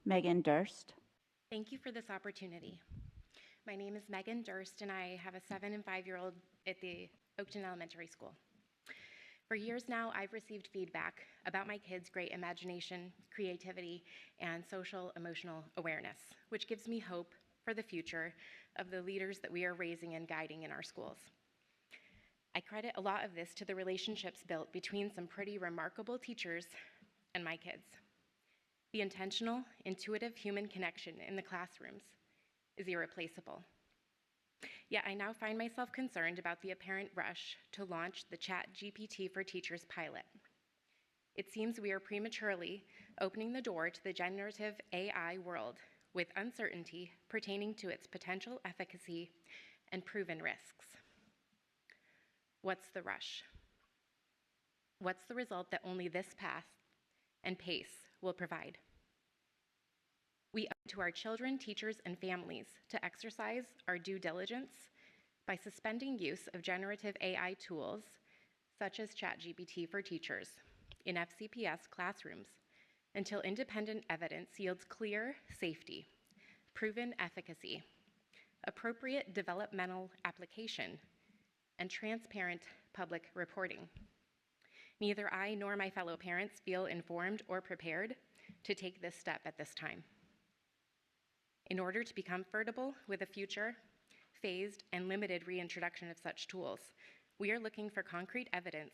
Megan Durst. Thank you for this opportunity. My name is Megan Durst, and I have a 7 and 5-year-old at the Oakton Elementary School. For years now, I've received feedback about my kids' great imagination, creativity, and social emotional awareness, which gives me hope for the future of the leaders that we are raising and guiding in our schools. I credit a lot of this to the relationships built between some pretty remarkable teachers and my kids. The intentional, intuitive human connection in the classrooms is irreplaceable. Yet I now find myself concerned about the apparent rush to launch the ChatGPT for Teachers pilot. It seems we are prematurely opening the door to the generative AI world with uncertainty pertaining to its potential efficacy and proven risks. What's the rush? What's the result that only this path and pace will provide? We owe it to our children, teachers, and families to exercise our due diligence by suspending use of generative AI tools, such as ChatGPT for Teachers, in FCPS classrooms until independent evidence yields clear safety, proven efficacy, appropriate developmental application, and transparent public reporting. Neither I nor my fellow parents feel informed or prepared to take this step at this time. In order to be comfortable with a future, phased, and limited reintroduction of such tools, we are looking for concrete evidence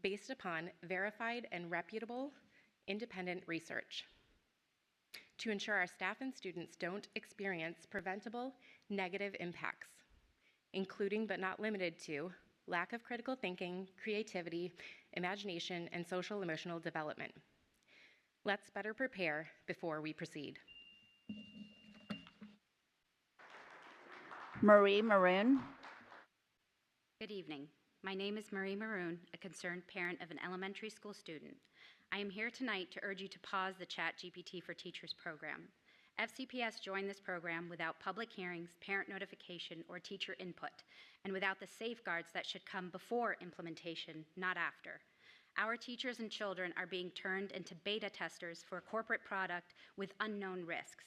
based upon verified and reputable independent research to ensure our staff and students don't experience preventable negative impacts, including but not limited to lack of critical thinking, creativity, imagination, and social emotional development. Let's better prepare before we proceed. Marie Maroon. Good evening. My name is Marie Maroon, a concerned parent of an elementary school student. I am here tonight to urge you to pause the ChatGPT for Teachers program. FCPS joined this program without public hearings, parent notification, or teacher input, and without the safeguards that should come before implementation, not after. Our teachers and children are being turned into beta testers for a corporate product with unknown risks.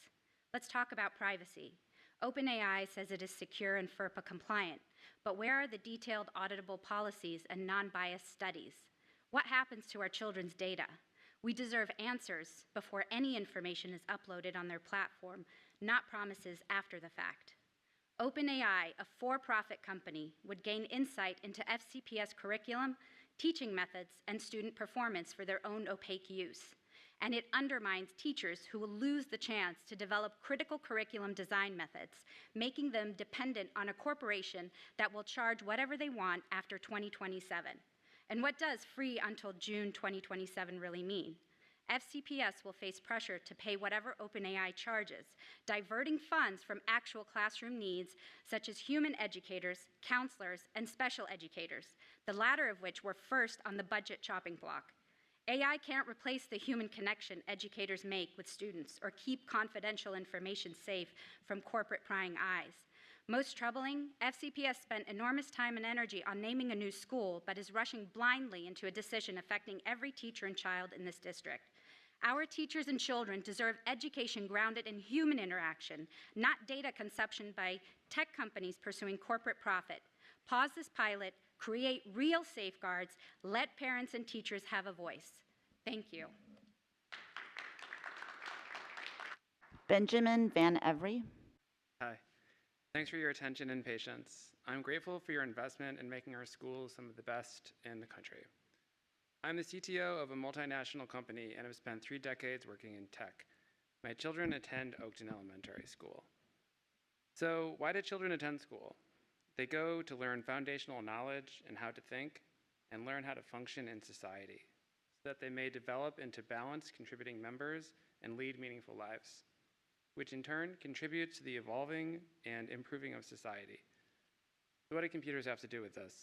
Let's talk about privacy. OpenAI says it is secure and FERPA compliant, but where are the detailed auditable policies and non-biased studies? What happens to our children's data? We deserve answers before any information is uploaded on their platform, not promises after the fact. OpenAI, a for-profit company, would gain insight into FCPS curriculum, teaching methods, and student performance for their own opaque use. And it undermines teachers who will lose the chance to develop critical curriculum design methods, making them dependent on a corporation that will charge whatever they want after 2027. And what does free until June 2027 really mean? FCPS will face pressure to pay whatever OpenAI charges, diverting funds from actual classroom needs, such as human educators, counselors, and special educators, the latter of which were first on the budget chopping block. AI can't replace the human connection educators make with students or keep confidential information safe from corporate prying eyes. Most troubling, FCPS spent enormous time and energy on naming a new school, but is rushing blindly into a decision affecting every teacher and child in this district. Our teachers and children deserve education grounded in human interaction, not data consumption by tech companies pursuing corporate profit. Pause this pilot, create real safeguards, let parents and teachers have a voice. Thank you. Benjamin Van Every. Hi. Thanks for your attention and patience. I'm grateful for your investment in making our schools some of the best in the country. I'm the CTO of a multinational company and have spent 3 decades working in tech. My children attend Oakton Elementary School. So why do children attend school? They go to learn foundational knowledge and how to think and learn how to function in society so that they may develop into balanced, contributing members and lead meaningful lives, which in turn contributes to the evolving and improving of society. So what do computers have to do with this?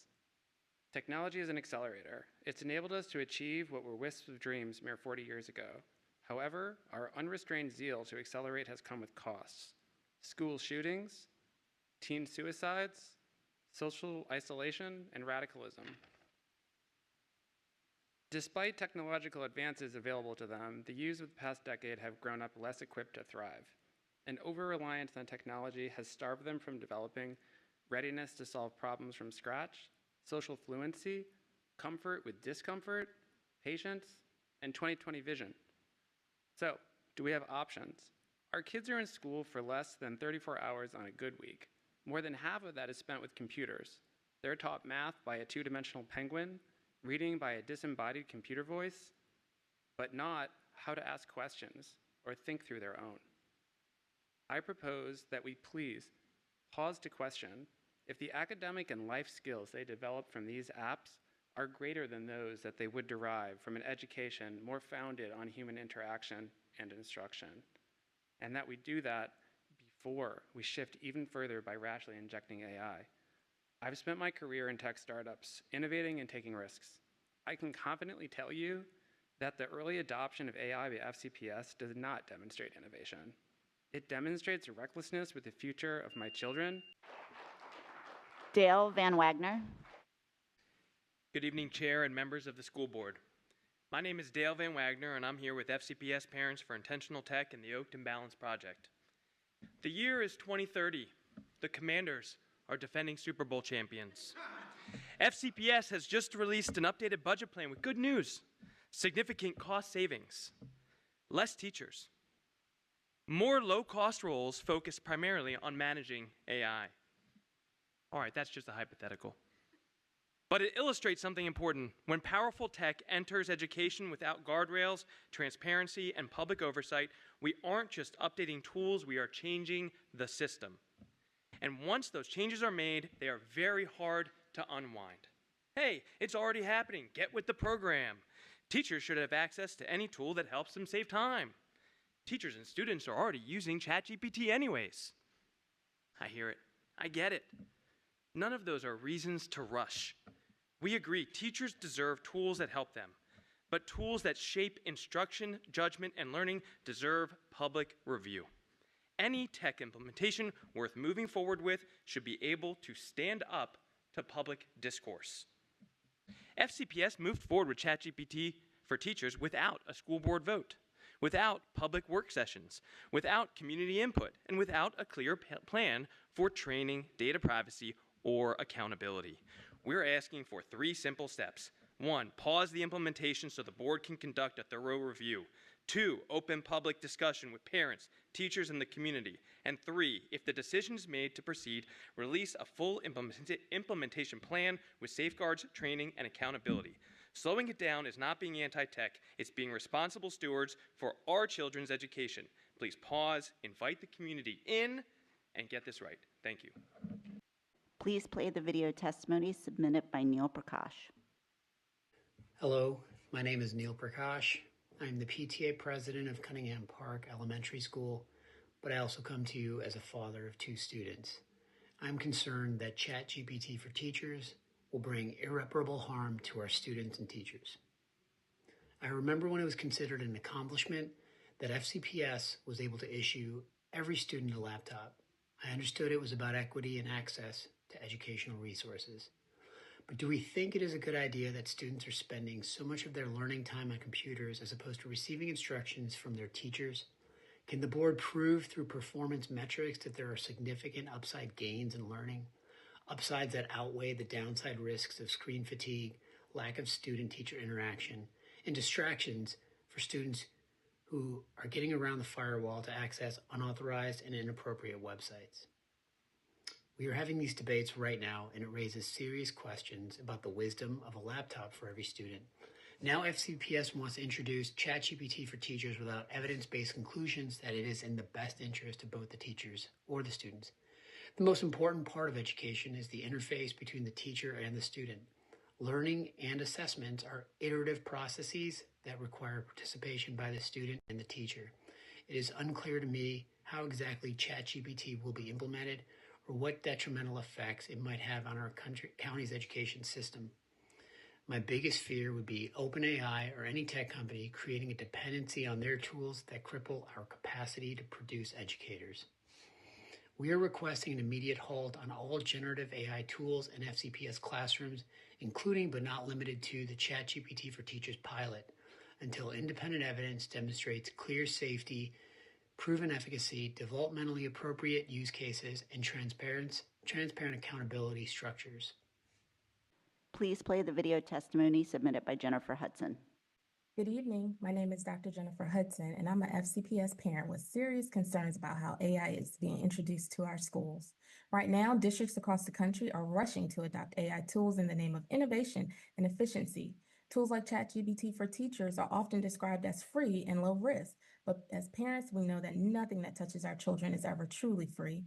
Technology is an accelerator. It's enabled us to achieve what were wisps of dreams mere 40 years ago. However, our unrestrained zeal to accelerate has come with costs. School shootings, teen suicides, social isolation, and radicalism. Despite technological advances available to them, the youths of the past decade have grown up less equipped to thrive. An over-reliance on technology has starved them from developing readiness to solve problems from scratch, social fluency, comfort with discomfort, patience, and 20/20 vision. So, do we have options? Our kids are in school for less than 34 hours on a good week. More than half of that is spent with computers. They're taught math by a two-dimensional penguin, reading by a disembodied computer voice, but not how to ask questions or think through their own. I propose that we please pause to question if the academic and life skills they develop from these apps are greater than those that they would derive from an education more founded on human interaction and instruction, and that we do that before we shift even further by rashly injecting AI. I've spent my career in tech startups, innovating and taking risks. I can confidently tell you that the early adoption of AI by FCPS does not demonstrate innovation. It demonstrates recklessness with the future of my children. Dale Van Wagner. Good evening, Chair and members of the school board. My name is Dale Van Wagner, and I'm here with FCPS Parents for Intentional Tech and the Oakton Balance Project. The year is 2030. The Commanders are defending Super Bowl champions. FCPS has just released an updated budget plan with good news: significant cost savings, less teachers, more low-cost roles focused primarily on managing AI. All right, that's just a hypothetical. But it illustrates something important. When powerful tech enters education without guardrails, transparency, and public oversight, we aren't just updating tools, we are changing the system. And once those changes are made, they are very hard to unwind. Hey, it's already happening. Get with the program. Teachers should have access to any tool that helps them save time. Teachers and students are already using ChatGPT anyways. I hear it. I get it. None of those are reasons to rush. We agree, teachers deserve tools that help them, but tools that shape instruction, judgment, and learning deserve public review. Any tech implementation worth moving forward with should be able to stand up to public discourse. FCPS moved forward with ChatGPT for teachers without a school board vote, without public work sessions, without community input, and without a clear plan for training, data privacy, or accountability. We're asking for 3 simple steps. 1, pause the implementation so the board can conduct a thorough review. 2, open public discussion with parents, teachers, and the community. And 3, if the decision is made to proceed, release a full implementation plan with safeguards, training, and accountability. Slowing it down is not being anti-tech, it's being responsible stewards for our children's education. Please pause, invite the community in, and get this right. Thank you. Please play the video testimony submitted by Neil Prakash. Hello, my name is Neil Prakash. I'm the PTA president of Cunningham Park Elementary School, but I also come to you as a father of 2 students. I'm concerned that ChatGPT for teachers will bring irreparable harm to our students and teachers. I remember when it was considered an accomplishment that FCPS was able to issue every student a laptop. I understood it was about equity and access to educational resources. But do we think it is a good idea that students are spending so much of their learning time on computers as opposed to receiving instructions from their teachers? Can the board prove through performance metrics that there are significant upside gains in learning? Upsides that outweigh the downside risks of screen fatigue, lack of student-teacher interaction, and distractions for students who are getting around the firewall to access unauthorized and inappropriate websites. We are having these debates right now, and it raises serious questions about the wisdom of a laptop for every student. Now FCPS wants to introduce ChatGPT for teachers without evidence-based conclusions that it is in the best interest of both the teachers or the students. The most important part of education is the interface between the teacher and the student. Learning and assessments are iterative processes that require participation by the student and the teacher. It is unclear to me how exactly ChatGPT will be implemented or what detrimental effects it might have on our county's education system. My biggest fear would be OpenAI or any tech company creating a dependency on their tools that cripple our capacity to produce educators. We are requesting an immediate halt on all generative AI tools in FCPS classrooms, including but not limited to the ChatGPT for Teachers pilot, until independent evidence demonstrates clear safety, proven efficacy, developmentally appropriate use cases, and transparent accountability structures. Please play the video testimony submitted by Jennifer Hudson. Good evening. My name is Dr. Jennifer Hudson, and I'm an FCPS parent with serious concerns about how AI is being introduced to our schools. Right now, districts across the country are rushing to adopt AI tools in the name of innovation and efficiency. Tools like ChatGPT for Teachers are often described as free and low risk, but as parents, we know that nothing that touches our children is ever truly free.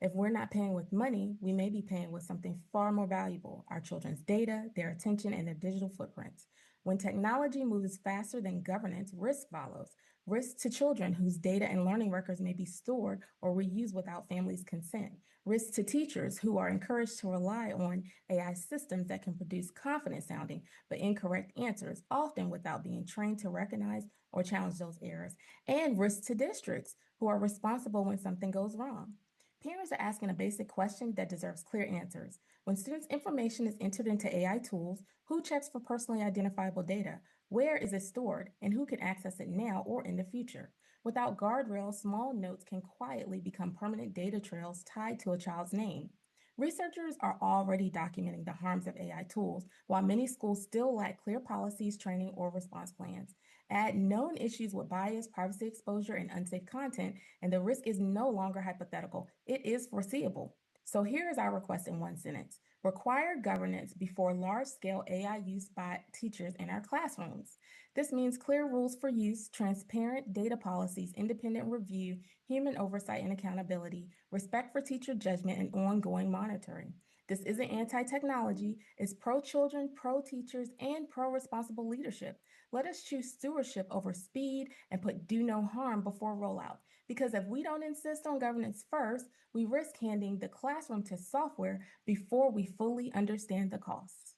If we're not paying with money, we may be paying with something far more valuable: our children's data, their attention, and their digital footprints. When technology moves faster than governance, risk follows. Risk to children whose data and learning records may be stored or reused without families' consent. Risk to teachers who are encouraged to rely on AI systems that can produce confident-sounding but incorrect answers, often without being trained to recognize or challenge those errors. And risk to districts who are responsible when something goes wrong. Parents are asking a basic question that deserves clear answers. When students' information is entered into AI tools, who checks for personally identifiable data? Where is it stored? And who can access it now or in the future? Without guardrails, small notes can quietly become permanent data trails tied to a child's name. Researchers are already documenting the harms of AI tools, while many schools still lack clear policies, training, or response plans. Add known issues with bias, privacy exposure, and unsafe content, and the risk is no longer hypothetical. It is foreseeable. So here is our request in one sentence. Require governance before large-scale AI use by teachers in our classrooms. This means clear rules for use, transparent data policies, independent review, human oversight and accountability, respect for teacher judgment, and ongoing monitoring. This isn't anti-technology, it's pro-children, pro-teachers, and pro-responsible leadership. Let us choose stewardship over speed and put do no harm before rollout. Because if we don't insist on governance first, we risk handing the classroom to software before we fully understand the costs.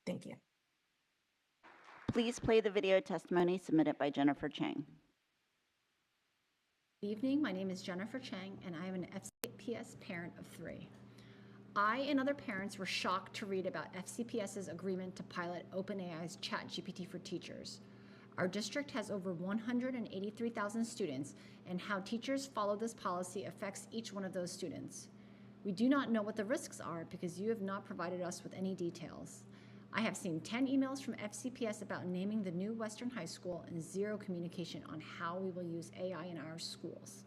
Thank you. Please play the video testimony submitted by Jennifer Chang. Good evening. My name is Jennifer Chang, and I am an FCPS parent of 3. I and other parents were shocked to read about FCPS's agreement to pilot OpenAI's ChatGPT for Teachers. Our district has over 183,000 students, and how teachers follow this policy affects each one of those students. We do not know what the risks are because you have not provided us with any details. I have seen 10 emails from FCPS about naming the new Western High School and 0 communication on how we will use AI in our schools.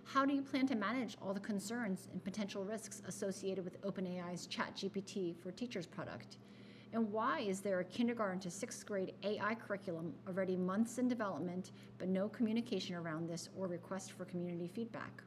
How do you plan to manage all the concerns and potential risks associated with OpenAI's ChatGPT for Teachers product? And why is there a kindergarten to 6th grade AI curriculum already months in development, but no communication around this or request for community feedback?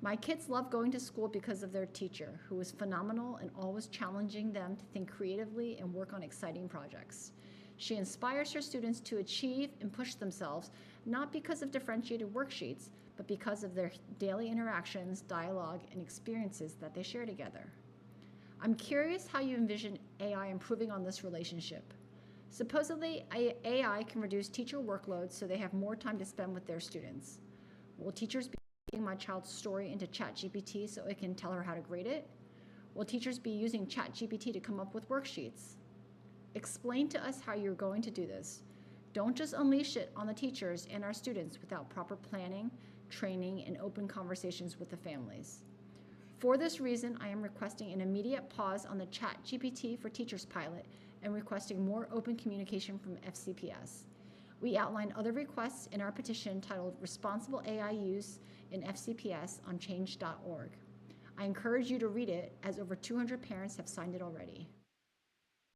My kids love going to school because of their teacher, who is phenomenal and always challenging them to think creatively and work on exciting projects. She inspires her students to achieve and push themselves, not because of differentiated worksheets, but because of their daily interactions, dialogue, and experiences that they share together. I'm curious how you envision AI improving on this relationship. Supposedly, AI can reduce teacher workloads so they have more time to spend with their students. Will teachers be putting my child's story into ChatGPT so it can tell her how to grade it? Will teachers be using ChatGPT to come up with worksheets? Explain to us how you're going to do this. Don't just unleash it on the teachers and our students without proper planning, training, and open conversations with the families. For this reason, I am requesting an immediate pause on the ChatGPT for Teachers pilot and requesting more open communication from FCPS. We outline other requests in our petition titled Responsible AI Use in FCPS on change.org. I encourage you to read it, as over 200 parents have signed it already.